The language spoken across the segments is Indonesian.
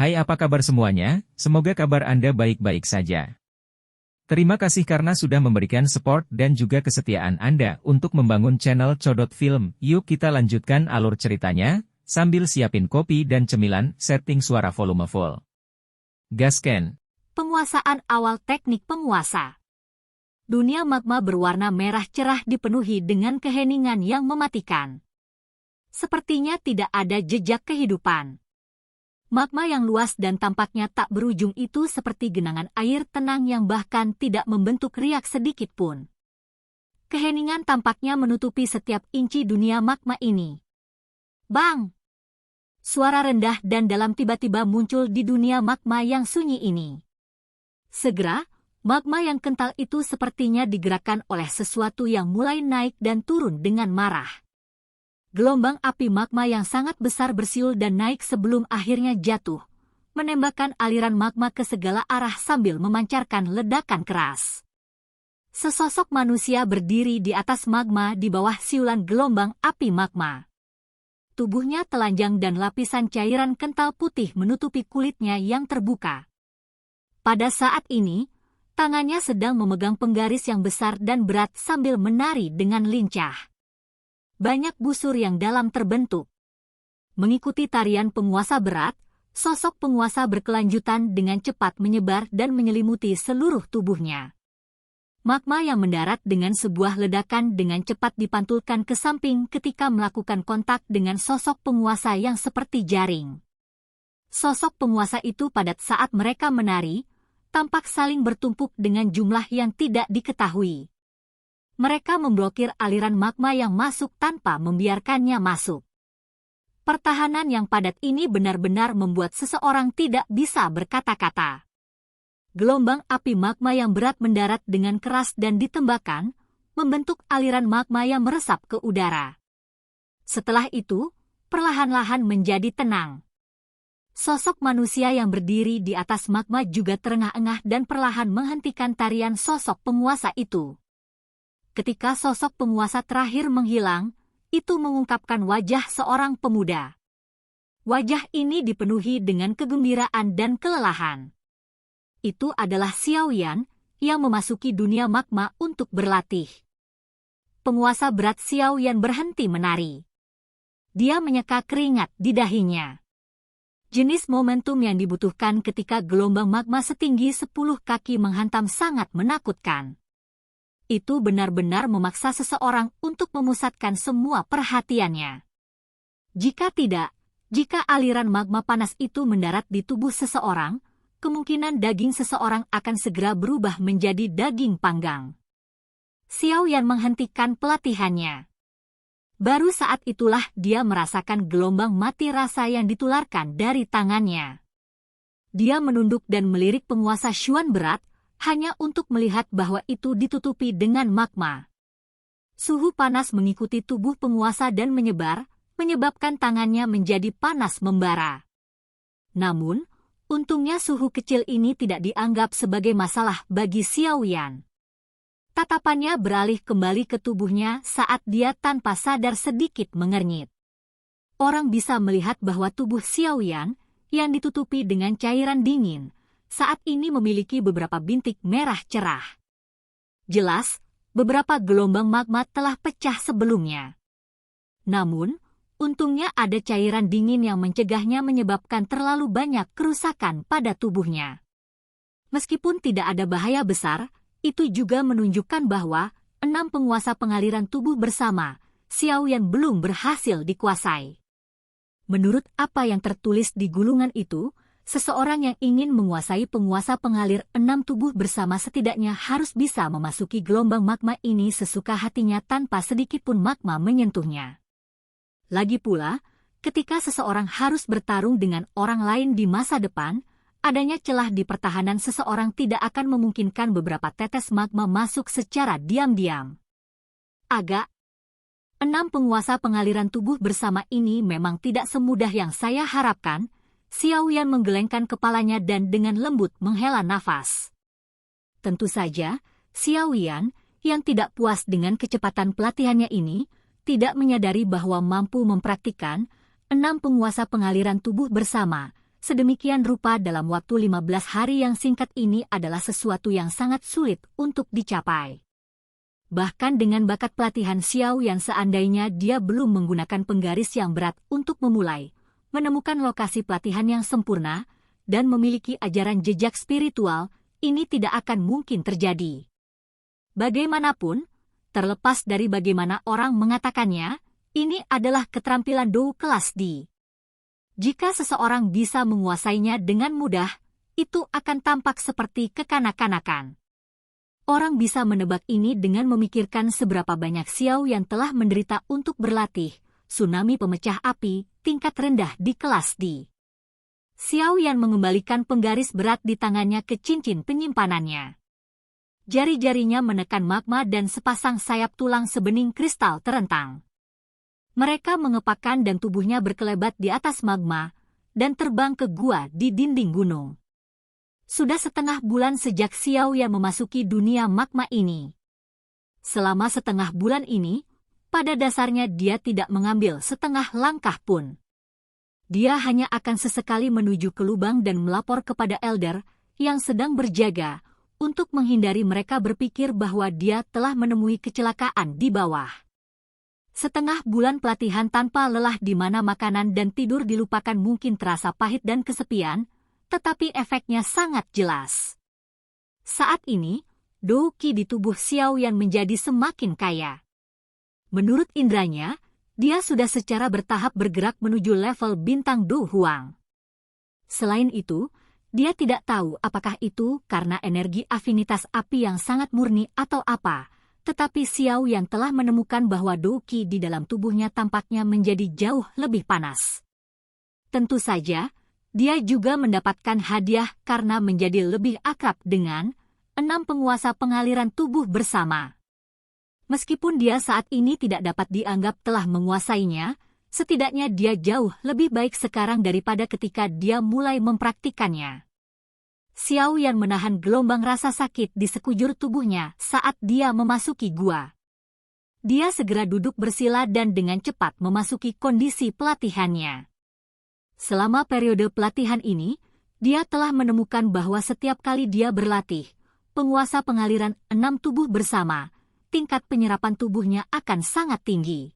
Hai, apa kabar semuanya? Semoga kabar Anda baik-baik saja. Terima kasih karena sudah memberikan support dan juga kesetiaan Anda untuk membangun channel Codot Film. Yuk kita lanjutkan alur ceritanya, sambil siapin kopi dan cemilan, setting suara volume full. Gasken. Penguasaan awal teknik penguasa. Dunia magma berwarna merah cerah dipenuhi dengan keheningan yang mematikan. Sepertinya tidak ada jejak kehidupan. Magma yang luas dan tampaknya tak berujung itu seperti genangan air tenang yang bahkan tidak membentuk riak sedikit pun. Keheningan tampaknya menutupi setiap inci dunia magma ini. Bang! Suara rendah dan dalam tiba-tiba muncul di dunia magma yang sunyi ini. Segera, magma yang kental itu sepertinya digerakkan oleh sesuatu yang mulai naik dan turun dengan marah. Gelombang api magma yang sangat besar bersiul dan naik sebelum akhirnya jatuh, menembakkan aliran magma ke segala arah sambil memancarkan ledakan keras. Sesosok manusia berdiri di atas magma di bawah siulan gelombang api magma. Tubuhnya telanjang dan lapisan cairan kental putih menutupi kulitnya yang terbuka. Pada saat ini, tangannya sedang memegang penggaris yang besar dan berat sambil menari dengan lincah. Banyak busur yang dalam terbentuk. Mengikuti tarian penguasa berat, sosok penguasa berkelanjutan dengan cepat menyebar dan menyelimuti seluruh tubuhnya. Magma yang mendarat dengan sebuah ledakan dengan cepat dipantulkan ke samping ketika melakukan kontak dengan sosok penguasa yang seperti jaring. Sosok penguasa itu padat saat mereka menari, tampak saling bertumpuk dengan jumlah yang tidak diketahui. Mereka memblokir aliran magma yang masuk tanpa membiarkannya masuk. Pertahanan yang padat ini benar-benar membuat seseorang tidak bisa berkata-kata. Gelombang api magma yang berat mendarat dengan keras dan ditembakkan, membentuk aliran magma yang meresap ke udara. Setelah itu, perlahan-lahan menjadi tenang. Sosok manusia yang berdiri di atas magma juga terengah-engah dan perlahan menghentikan tarian sosok penguasa itu. Ketika sosok penguasa terakhir menghilang, itu mengungkapkan wajah seorang pemuda. Wajah ini dipenuhi dengan kegembiraan dan kelelahan. Itu adalah Xiaoyan yang memasuki dunia magma untuk berlatih. Penguasa berat Xiaoyan berhenti menari. Dia menyeka keringat di dahinya. Jenis momentum yang dibutuhkan ketika gelombang magma setinggi 10 kaki menghantam sangat menakutkan. Itu benar-benar memaksa seseorang untuk memusatkan semua perhatiannya. Jika tidak, jika aliran magma panas itu mendarat di tubuh seseorang, kemungkinan daging seseorang akan segera berubah menjadi daging panggang. Xiaoyan menghentikan pelatihannya. Baru saat itulah dia merasakan gelombang mati rasa yang ditularkan dari tangannya. Dia menunduk dan melirik penguasa Xuan berat, hanya untuk melihat bahwa itu ditutupi dengan magma. Suhu panas mengikuti tubuh penguasa dan menyebar, menyebabkan tangannya menjadi panas membara. Namun, untungnya suhu kecil ini tidak dianggap sebagai masalah bagi Xiaoyan. Tatapannya beralih kembali ke tubuhnya saat dia tanpa sadar sedikit mengernyit. Orang bisa melihat bahwa tubuh Xiaoyan, yang ditutupi dengan cairan dingin, saat ini memiliki beberapa bintik merah cerah. Jelas, beberapa gelombang magma telah pecah sebelumnya. Namun, untungnya ada cairan dingin yang mencegahnya menyebabkan terlalu banyak kerusakan pada tubuhnya. Meskipun tidak ada bahaya besar, itu juga menunjukkan bahwa 6 penguasa pengaliran tubuh bersama, Xiaoyan belum berhasil dikuasai. Menurut apa yang tertulis di gulungan itu, seseorang yang ingin menguasai penguasa pengalir 6 tubuh bersama setidaknya harus bisa memasuki gelombang magma ini sesuka hatinya tanpa sedikit pun magma menyentuhnya. Lagi pula, ketika seseorang harus bertarung dengan orang lain di masa depan, adanya celah di pertahanan seseorang tidak akan memungkinkan beberapa tetes magma masuk secara diam-diam. 6 penguasa pengaliran tubuh bersama ini memang tidak semudah yang saya harapkan. Xiaoyan menggelengkan kepalanya dan dengan lembut menghela nafas. Tentu saja, Xiaoyan, yang tidak puas dengan kecepatan pelatihannya ini, tidak menyadari bahwa mampu mempraktikkan 6 penguasa pengaliran tubuh bersama, sedemikian rupa dalam waktu 15 hari yang singkat ini adalah sesuatu yang sangat sulit untuk dicapai. Bahkan dengan bakat pelatihan Xiao Yan, seandainya dia belum menggunakan penggaris yang berat untuk memulai, menemukan lokasi pelatihan yang sempurna, dan memiliki ajaran jejak spiritual, ini tidak akan mungkin terjadi. Bagaimanapun, terlepas dari bagaimana orang mengatakannya, ini adalah keterampilan Dou kelas D. Jika seseorang bisa menguasainya dengan mudah, itu akan tampak seperti kekanak-kanakan. Orang bisa menebak ini dengan memikirkan seberapa banyak Xiao yang telah menderita untuk berlatih tsunami pemecah api tingkat rendah di kelas D. Xiao Yan mengembalikan penggaris berat di tangannya ke cincin penyimpanannya. Jari-jarinya menekan magma dan sepasang sayap tulang sebening kristal terentang. Mereka mengepakkan dan tubuhnya berkelebat di atas magma dan terbang ke gua di dinding gunung. Sudah setengah bulan sejak Xiao Yan memasuki dunia magma ini. Selama setengah bulan ini, pada dasarnya dia tidak mengambil setengah langkah pun. Dia hanya akan sesekali menuju ke lubang dan melapor kepada Elder yang sedang berjaga untuk menghindari mereka berpikir bahwa dia telah menemui kecelakaan di bawah. Setengah bulan pelatihan tanpa lelah di mana makanan dan tidur dilupakan mungkin terasa pahit dan kesepian, tetapi efeknya sangat jelas. Saat ini, Dou Qi di tubuh Xiao Yan menjadi semakin kaya. Menurut indranya, dia sudah secara bertahap bergerak menuju level bintang Dou Huang. Selain itu, dia tidak tahu apakah itu karena energi afinitas api yang sangat murni atau apa, tetapi Xiao Yan telah menemukan bahwa Dou Qi di dalam tubuhnya tampaknya menjadi jauh lebih panas. Tentu saja, dia juga mendapatkan hadiah karena menjadi lebih akrab dengan 6 penguasa pengaliran tubuh bersama. Meskipun dia saat ini tidak dapat dianggap telah menguasainya, setidaknya dia jauh lebih baik sekarang daripada ketika dia mulai mempraktikannya. Xiao Yan menahan gelombang rasa sakit di sekujur tubuhnya saat dia memasuki gua. Dia segera duduk bersila dan dengan cepat memasuki kondisi pelatihannya. Selama periode pelatihan ini, dia telah menemukan bahwa setiap kali dia berlatih, penguasa pengaliran 6 tubuh bersama, tingkat penyerapan tubuhnya akan sangat tinggi.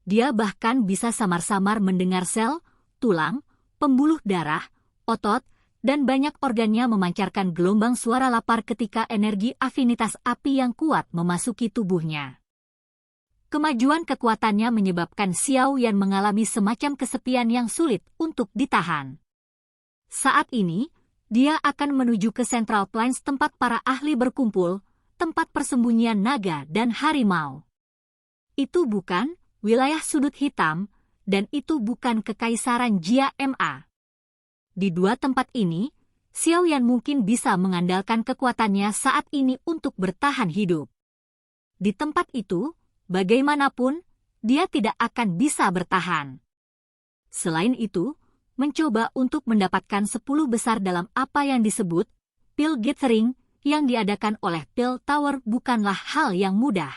Dia bahkan bisa samar-samar mendengar sel, tulang, pembuluh darah, otot, dan banyak organnya memancarkan gelombang suara lapar ketika energi afinitas api yang kuat memasuki tubuhnya. Kemajuan kekuatannya menyebabkan Xiao Yan mengalami semacam kesepian yang sulit untuk ditahan. Saat ini, dia akan menuju ke Central Plains tempat para ahli berkumpul, tempat persembunyian naga dan harimau. Itu bukan wilayah sudut hitam, dan itu bukan kekaisaran Jia Ma. Di dua tempat ini, Xiao Yan mungkin bisa mengandalkan kekuatannya saat ini untuk bertahan hidup. Di tempat itu, bagaimanapun, dia tidak akan bisa bertahan. Selain itu, mencoba untuk mendapatkan 10 besar dalam apa yang disebut Pill Gathering yang diadakan oleh Pill Tower bukanlah hal yang mudah.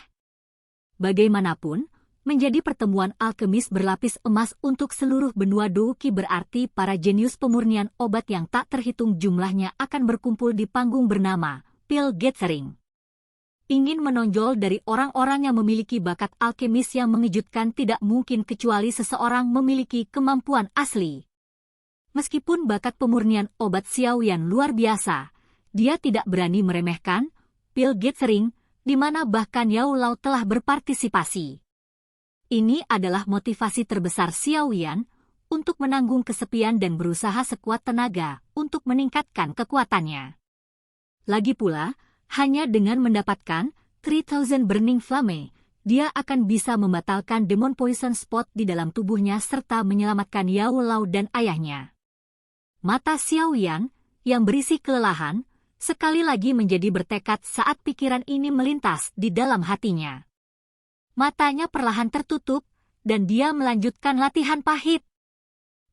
Bagaimanapun, menjadi pertemuan alkemis berlapis emas untuk seluruh benua Dou Qi berarti para jenius pemurnian obat yang tak terhitung jumlahnya akan berkumpul di panggung bernama Pill Gathering. Ingin menonjol dari orang-orang yang memiliki bakat alkemis yang mengejutkan tidak mungkin kecuali seseorang memiliki kemampuan asli. Meskipun bakat pemurnian obat Xiao Yan luar biasa, dia tidak berani meremehkan Pill Gathering, di mana bahkan Yao Lao telah berpartisipasi. Ini adalah motivasi terbesar Xiao Yan untuk menanggung kesepian dan berusaha sekuat tenaga untuk meningkatkan kekuatannya. Lagi pula, hanya dengan mendapatkan 3000 Burning Flame, dia akan bisa membatalkan Demon Poison Spot di dalam tubuhnya serta menyelamatkan Yao Lao dan ayahnya. Mata Xiao Yan, yang berisi kelelahan, sekali lagi menjadi bertekad saat pikiran ini melintas di dalam hatinya. Matanya perlahan tertutup, dan dia melanjutkan latihan pahit.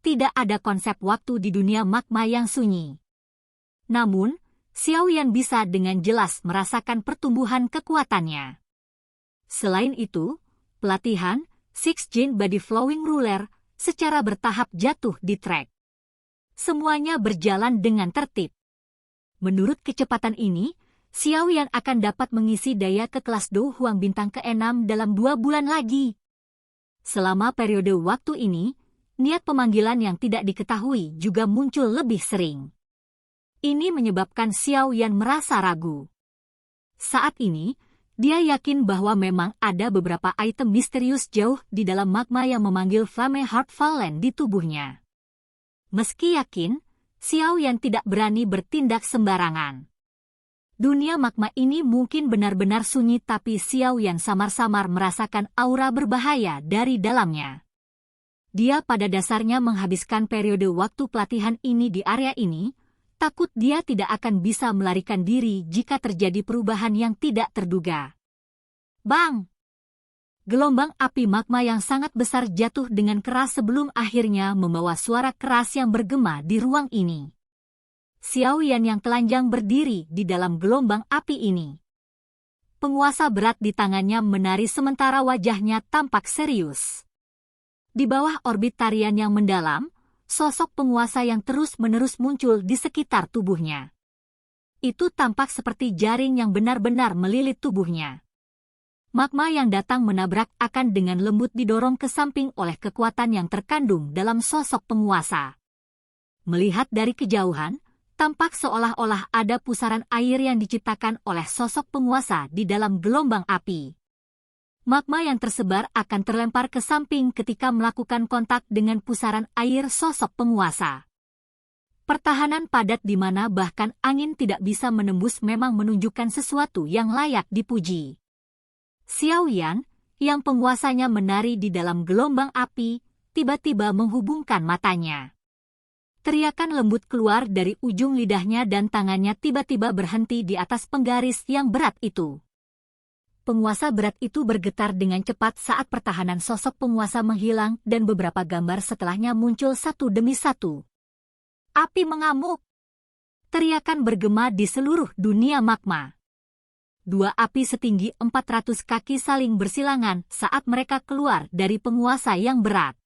Tidak ada konsep waktu di dunia magma yang sunyi. Namun, Xiao Yan bisa dengan jelas merasakan pertumbuhan kekuatannya. Selain itu, pelatihan Six Jin Body Flowing Ruler secara bertahap jatuh di trek. Semuanya berjalan dengan tertib. Menurut kecepatan ini, Xiao Yan akan dapat mengisi daya ke kelas Do Huang bintang ke-6 dalam 2 bulan lagi. Selama periode waktu ini, niat pemanggilan yang tidak diketahui juga muncul lebih sering. Ini menyebabkan Xiao Yan merasa ragu. Saat ini, dia yakin bahwa memang ada beberapa item misterius jauh di dalam magma yang memanggil Flame Heart Fallen di tubuhnya. Meski yakin, Xiao Yan tidak berani bertindak sembarangan. Dunia magma ini mungkin benar-benar sunyi, tapi Xiao Yan samar-samar merasakan aura berbahaya dari dalamnya. Dia pada dasarnya menghabiskan periode waktu pelatihan ini di area ini, takut dia tidak akan bisa melarikan diri jika terjadi perubahan yang tidak terduga. Bang! Gelombang api magma yang sangat besar jatuh dengan keras sebelum akhirnya membawa suara keras yang bergema di ruang ini. Xiao Yan yang telanjang berdiri di dalam gelombang api ini. Penguasa berat di tangannya menari sementara wajahnya tampak serius. Di bawah orbit tarian yang mendalam, sosok penguasa yang terus-menerus muncul di sekitar tubuhnya. Itu tampak seperti jaring yang benar-benar melilit tubuhnya. Magma yang datang menabrak akan dengan lembut didorong ke samping oleh kekuatan yang terkandung dalam sosok penguasa. Melihat dari kejauhan, tampak seolah-olah ada pusaran air yang diciptakan oleh sosok penguasa di dalam gelombang api. Magma yang tersebar akan terlempar ke samping ketika melakukan kontak dengan pusaran air sosok penguasa. Pertahanan padat di mana bahkan angin tidak bisa menembus memang menunjukkan sesuatu yang layak dipuji. Xiao Yan, yang penguasanya menari di dalam gelombang api, tiba-tiba menghubungkan matanya. Teriakan lembut keluar dari ujung lidahnya dan tangannya tiba-tiba berhenti di atas penggaris yang berat itu. Penguasa berat itu bergetar dengan cepat saat pertahanan sosok penguasa menghilang dan beberapa gambar setelahnya muncul satu demi satu. Api mengamuk. Teriakan bergema di seluruh dunia magma. 2 api setinggi 400 kaki saling bersilangan saat mereka keluar dari penguasa yang berat.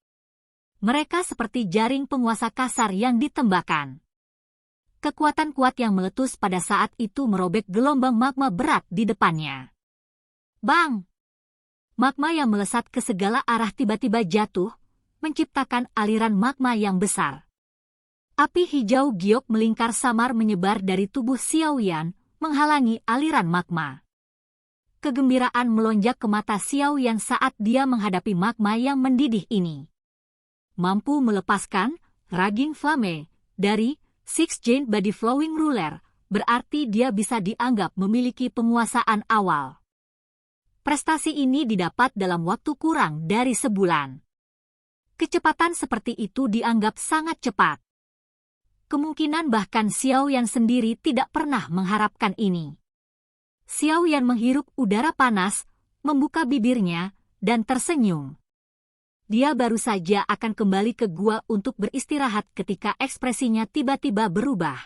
Mereka seperti jaring penguasa kasar yang ditembakkan. Kekuatan kuat yang meletus pada saat itu merobek gelombang magma berat di depannya. Bang! Magma yang melesat ke segala arah tiba-tiba jatuh, menciptakan aliran magma yang besar. Api hijau giok melingkar samar menyebar dari tubuh Xiao Yan, menghalangi aliran magma. Kegembiraan melonjak ke mata Xiao Yan saat dia menghadapi magma yang mendidih ini. Mampu melepaskan Raging Flame dari Six Giant Body Flowing Ruler, berarti dia bisa dianggap memiliki penguasaan awal. Prestasi ini didapat dalam waktu kurang dari sebulan. Kecepatan seperti itu dianggap sangat cepat. Kemungkinan bahkan Xiao Yan sendiri tidak pernah mengharapkan ini. Xiao Yan menghirup udara panas, membuka bibirnya, dan tersenyum. Dia baru saja akan kembali ke gua untuk beristirahat ketika ekspresinya tiba-tiba berubah.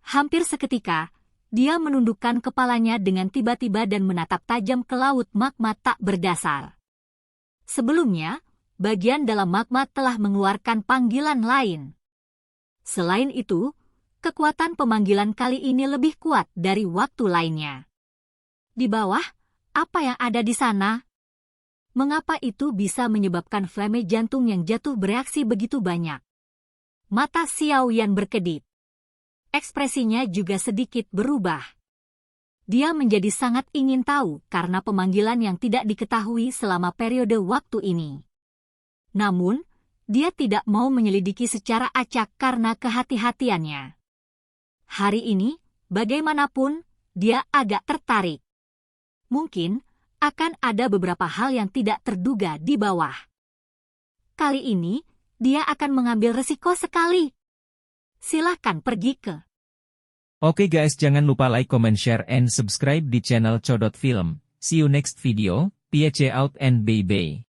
Hampir seketika, dia menundukkan kepalanya dengan tiba-tiba dan menatap tajam ke laut magma tak berdasar. Sebelumnya, bagian dalam magma telah mengeluarkan panggilan lain. Selain itu, kekuatan pemanggilan kali ini lebih kuat dari waktu lainnya. Di bawah, apa yang ada di sana? Mengapa itu bisa menyebabkan flame jantung yang jatuh bereaksi begitu banyak? Mata Xiao Yan berkedip. Ekspresinya juga sedikit berubah. Dia menjadi sangat ingin tahu karena pemanggilan yang tidak diketahui selama periode waktu ini. Namun, dia tidak mau menyelidiki secara acak karena kehati-hatiannya. Hari ini, bagaimanapun, dia agak tertarik. Mungkin akan ada beberapa hal yang tidak terduga di bawah. Kali ini, dia akan mengambil resiko sekali. Silahkan pergi ke. Oke guys, jangan lupa like, comment, share, and subscribe di channel Codot Film. See you next video, peace out and bye-bye.